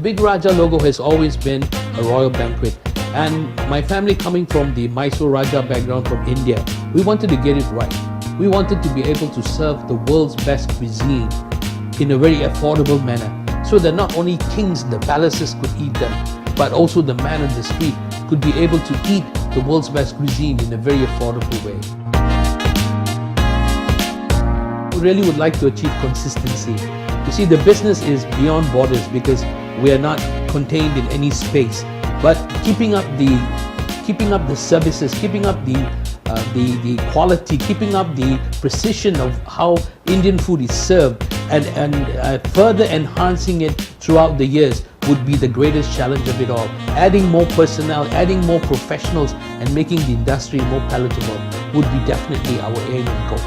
Big Rajah logo has always been a royal banquet. And my family coming from the Mysore Rajah background from India, we wanted to get it right. We wanted to be able to serve the world's best cuisine in a very affordable manner, so that not only kings in the palaces could eat them, but also the man on the street could be able to eat the world's best cuisine in a very affordable way. We really would like to achieve consistency. You see, the business is beyond borders because we are not contained in any space. But keeping up the services, keeping up the quality, keeping up the precision of how Indian food is served, and further enhancing it throughout the years would be the greatest challenge of it all. Adding more personnel, adding more professionals, and making the industry more palatable would be definitely our aim and goal.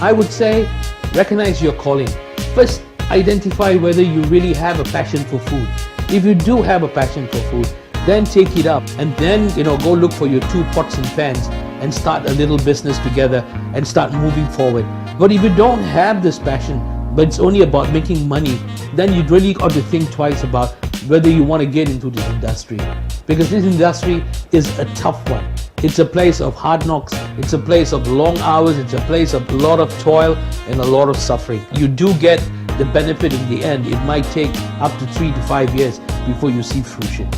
I would say, recognize your calling. First, identify whether you really have a passion for food. If you do have a passion for food, then take it up, and then go look for your 2 pots and pans and start a little business together and start moving forward. But if you don't have this passion, but it's only about making money, then you really got to think twice about whether you want to get into this industry, because this industry is a tough one. It's a place of hard knocks, it's a place of long hours, it's a place of a lot of toil and a lot of suffering. You do get the benefit in the end. It might take up to 3 to 5 years before you see fruition.